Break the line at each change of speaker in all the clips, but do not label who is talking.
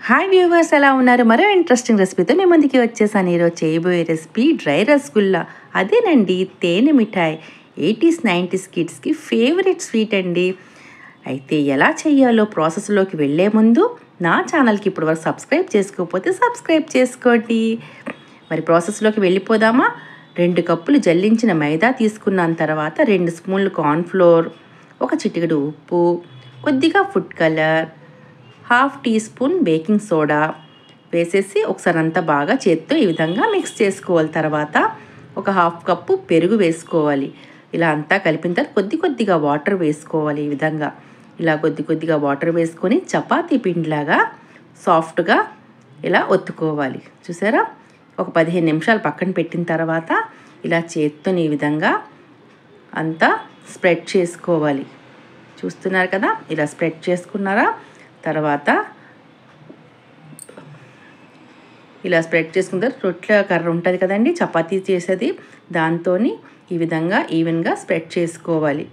Hi viewers, ఎలా ఉన్నారు? మరో ఇంట్రెస్టింగ్ రెసిపీతో మీ ముందుకి వచ్చేసాను. ఈరోజు చేయబోయే రెసిపీ డ్రై రసగుల్లా. అదేనండి, తేనె మిఠాయి. 80s 90s కిడ్స్కి ఫేవరెట్ స్వీట్ అండి. అయితే ఎలా చేయాలో ప్రాసెస్లోకి వెళ్ళే ముందు నా ఛానల్కి ఇప్పటివరకు సబ్స్క్రైబ్ చేసుకోకపోతే సబ్స్క్రైబ్ చేసుకోండి. మరి ప్రాసెస్లోకి వెళ్ళిపోదామా? 2 కప్పులు జల్లించిన మైదా తీసుకున్న తర్వాత 2 స్పూన్లు కార్న్ఫ్లోర్, 1 చిటికెడు ఉప్పు, కొద్దిగా food colour, 1/2 teaspoon baking soda వేసేసి ఒకసారి అంతా బాగా చేత్తో ఈ విధంగా మిక్స్ చేసుకోవాలి. తర్వాత ఒక 1/2 కప్పు పెరుగు వేసుకోవాలి. ఇలా అంతా కలిపిన తర్వాత కొద్దిగా వాటర్ వేసుకోవాలి. ఈ విధంగా ఇలా కొద్దిగా వాటర్ వేసుకొని చపాతీ పిండిలాగా సాఫ్ట్గా ఇలా ఒత్తుకోవాలి. చూసారా? ఒక 15 నిమిషాలు పక్కన పెట్టిన తర్వాత ఇలా చేత్తో ఈ విధంగా అంతా స్ప్రెడ్ చేసుకోవాలి. చూస్తున్నారు కదా? ఇలా స్ప్రెడ్ చేసుకున్నారా? తర్వాత ఇలా స్ప్రెడ్ చేసుకున్న తర్వాత రొట్టెల కర్ర ఉంటుంది కదండి, చపాతీ చేసేది, దాంతో ఈ విధంగా ఈవెన్గా స్ప్రెడ్ చేసుకోవాలి.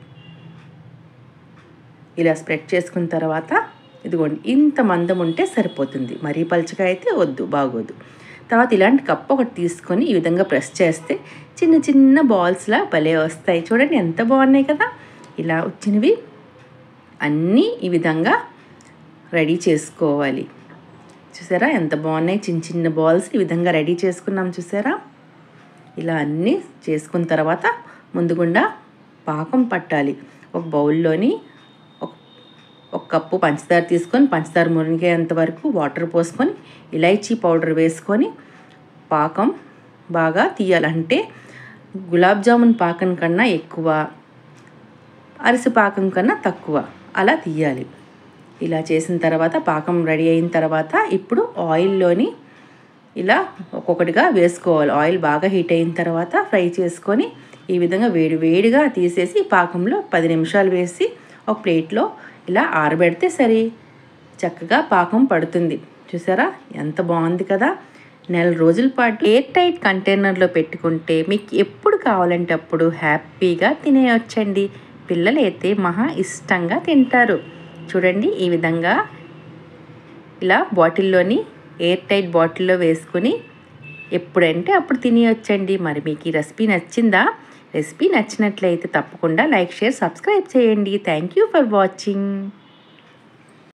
ఇలా స్ప్రెడ్ చేసుకున్న తర్వాత ఇదిగోండి, ఇంత మందం ఉంటే సరిపోతుంది. మరీ పలుచగా అయితే వద్దు, బాగోదు. తర్వాత ఇలాంటి కప్పు ఒకటి తీసుకొని ఈ విధంగా ప్రెస్ చేస్తే చిన్న బాల్స్లా భలే వస్తాయి. చూడండి ఎంత బాగున్నాయి కదా. ఇలా వచ్చినవి అన్నీ ఈ విధంగా రెడీ చేసుకోవాలి. చూసారా ఎంత బాగున్నాయి? చిన్న బాల్స్ ఈ విధంగా రెడీ చేసుకున్నాం. చూసారా? ఇలా అన్నీ చేసుకున్న తర్వాత ముందుగుండా పాకం పట్టాలి. ఒక బౌల్లోని ఒక కప్పు పంచదార తీసుకొని పంచదార మునిగేంత వరకు వాటర్ పోసుకొని ఇలైచీ పౌడర్ వేసుకొని పాకం బాగా తీయాలంటే గులాబ్ జామున్ పాకం కన్నా ఎక్కువ, అరిసి పాకం కన్నా తక్కువ అలా తీయాలి. ఇలా చేసిన తర్వాత పాకం రెడీ అయిన తర్వాత ఇప్పుడు ఆయిల్లోని ఇలా ఒక్కొక్కటిగా వేసుకోవాలి. ఆయిల్ బాగా హీట్ అయిన తర్వాత ఫ్రై చేసుకొని ఈ విధంగా వేడిగా తీసేసి పాకంలో 10 నిమిషాలు వేసి ఒక ప్లేట్లో ఇలా ఆరబెడితే సరే చక్కగా పాకం పడుతుంది. చూసారా ఎంత బాగుంది కదా. 1 రోజుల పాటు ఎయిర్ టైట్ కంటైనర్లో పెట్టుకుంటే మీకు ఎప్పుడు కావాలంటే అప్పుడు హ్యాపీగా తినేయొచ్చండి. పిల్లలు అయితే మహా ఇష్టంగా తింటారు. చూడండి ఈ విధంగా ఇలా బాటిల్లోని ఎయిర్ టైట్ బాటిల్లో వేసుకుని ఎప్పుడంటే అప్పుడు తినేయొచ్చండి. మరి మీకు ఈ రెసిపీ నచ్చిందా? రెసిపీ నచ్చినట్లయితే తప్పకుండా లైక్, షేర్, సబ్స్క్రైబ్ చేయండి. Thank you for watching.